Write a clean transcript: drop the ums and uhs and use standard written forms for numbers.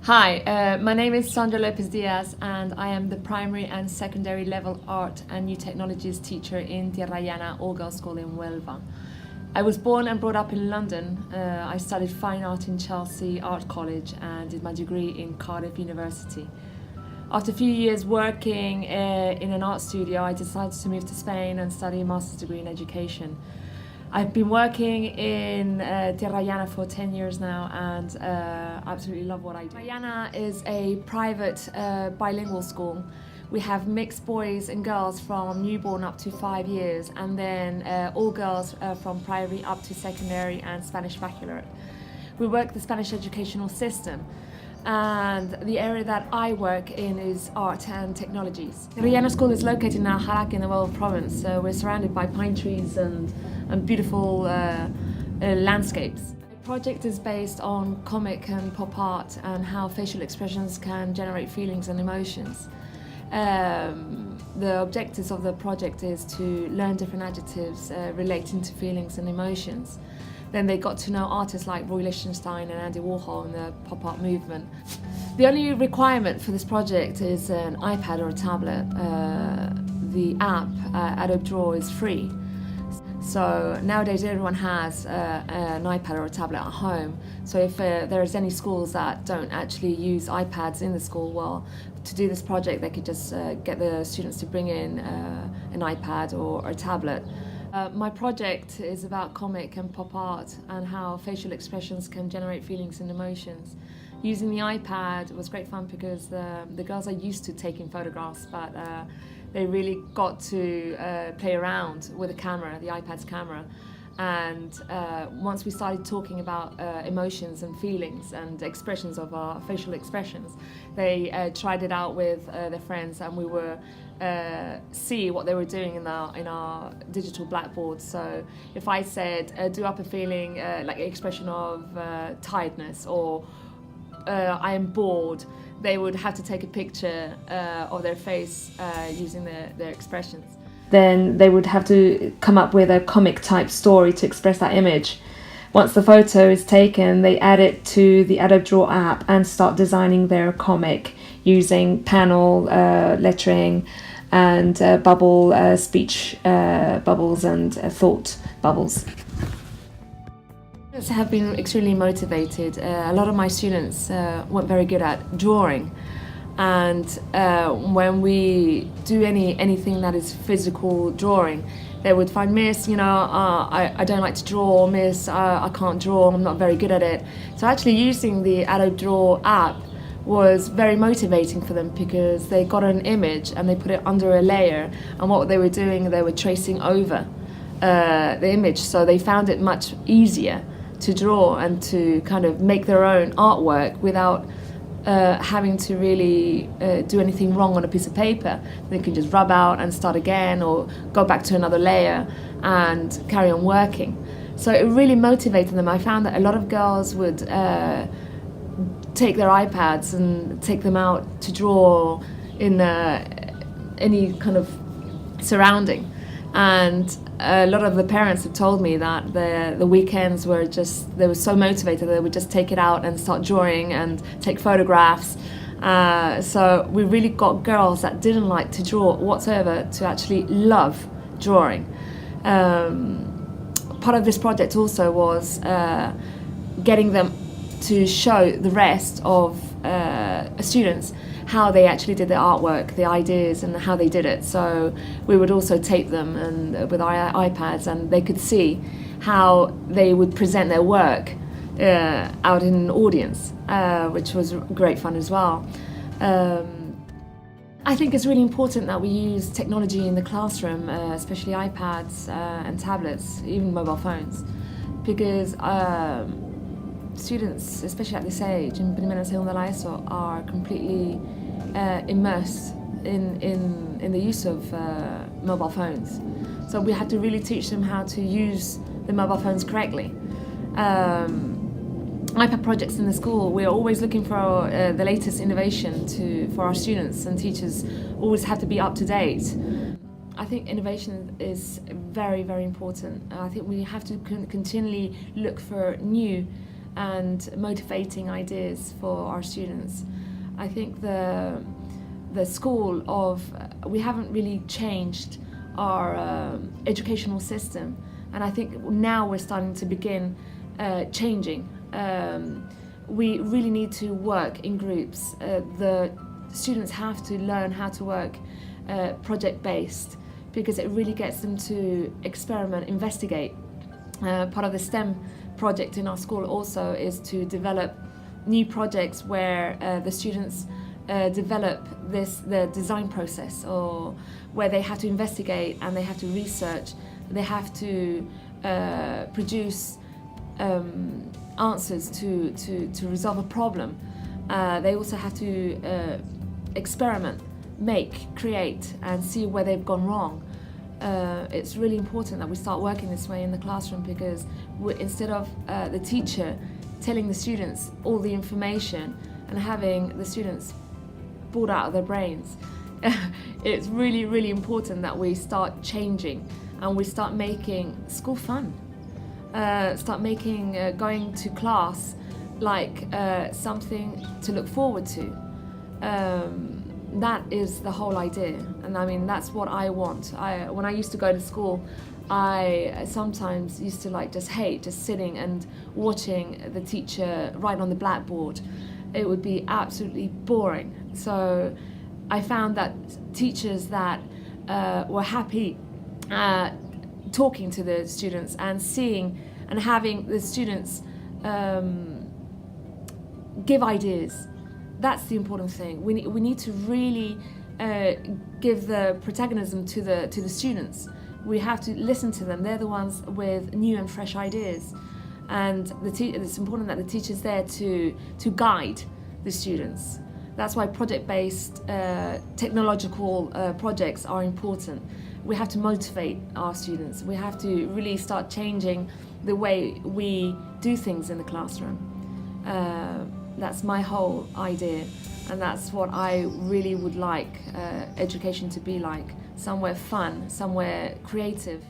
Hi, my name is S.Lopez Diaz and I am the primary and secondary level art and new technologies teacher in therein all-girls school in Huelva. I was born and brought up in London. I studied fine art in Chelsea Art College and did my degree in Cardiff University. After a few years working in an art studio, I decided to move to Spain and study a master's degree in education. I've been working in therein for 10 years now and absolutely love what I do. Therein is a private bilingual school. We have mixed boys and girls from newborn up to 5 years, and then all girls from primary up to secondary and Spanish baccalaureate. We work the Spanish educational system, and the area that I work in is art and technologies. Therein school is located in Aljarak in the Huelva province, so we're surrounded by pine trees and beautiful landscapes. The project is based on comic and pop art and how facial expressions can generate feelings and emotions. The objectives of the project is to learn different adjectives relating to feelings and emotions. Then they got to know artists like Roy Lichtenstein and Andy Warhol in the pop art movement. The only requirement for this project is an iPad or a tablet. The app, Adobe Draw, is free. So nowadays everyone has an iPad or a tablet at home. So if there's any schools that don't actually use iPads in the school, well, to do this project they could just get the students to bring in an iPad or a tablet. My project is about comic and pop art and how facial expressions can generate feelings and emotions. Using the iPad was great fun because the girls are used to taking photographs, but they really got to play around with the camera, the iPad's camera. And once we started talking about emotions and feelings and expressions of our facial expressions, they tried it out with their friends, and we were see what they were doing in our digital blackboard. So if I said, do up a feeling like an expression of tiredness or I am bored, they would have to take a picture of their face using their expressions. Then they would have to come up with a comic type story to express that image. Once the photo is taken, they add it to the Adobe Draw app and start designing their comic using panel lettering and bubble speech bubbles and thought bubbles. Students have been extremely motivated. A lot of my students weren't very good at drawing. And when we do anything that is physical drawing, they would find, Miss, you know, I don't like to draw, Miss, I can't draw, I'm not very good at it. So actually using the Adobe Draw app was very motivating for them because they got an image and they put it under a layer, and what they were doing, they were tracing over the image, so they found it much easier to draw and to kind of make their own artwork without having to really do anything wrong on a piece of paper. They can just rub out and start again or go back to another layer and carry on working. So it really motivated them. I found that a lot of girls would take their iPads and take them out to draw in any kind of surrounding. And a lot of the parents have told me that the weekends were just, they were so motivated they would just take it out and start drawing and take photographs. So we really got girls that didn't like to draw whatsoever to actually love drawing. Part of this project also was getting them to show the rest of students how they actually did the artwork, the ideas, and how they did it. So we would also tape them and with our iPads, and they could see how they would present their work out in an audience, which was great fun as well. I think it's really important that we use technology in the classroom, especially iPads and tablets, even mobile phones, because students, especially at this age, in primera and segunda la ESO, are completely immersed in the use of mobile phones. So we had to really teach them how to use the mobile phones correctly. iPad projects in the school, we're always looking for the latest innovation for our students, and teachers always have to be up to date. I think innovation is very, very important. I think we have to continually look for new and motivating ideas for our students. I think the school we haven't really changed our educational system, and I think now we're starting to begin changing. We really need to work in groups. The students have to learn how to work project-based, because it really gets them to experiment, investigate. Part of the STEM project in our school also is to develop new projects where the students develop the design process, or where they have to investigate and they have to research, they have to produce answers to resolve a problem. They also have to experiment, create, and see where they've gone wrong. It's really important that we start working this way in the classroom, because instead of the teacher telling the students all the information and having the students bored out of their brains, it's really, really important that we start changing and we start making school fun. Start making going to class like something to look forward to. That is the whole idea, and I mean that's what I want. When I used to go to school, I sometimes used to just hate just sitting and watching the teacher write on the blackboard. It would be absolutely boring. So I found that teachers that were happy talking to the students and seeing and having the students give ideas. That's the important thing. We need to really give the protagonism to the students. We have to listen to them. They're the ones with new and fresh ideas, and it's important that the teacher's there to guide the students. That's why project-based technological projects are important. We have to motivate our students. We have to really start changing the way we do things in the classroom. That's my whole idea, and that's what I really would like education to be like. Somewhere fun, somewhere creative.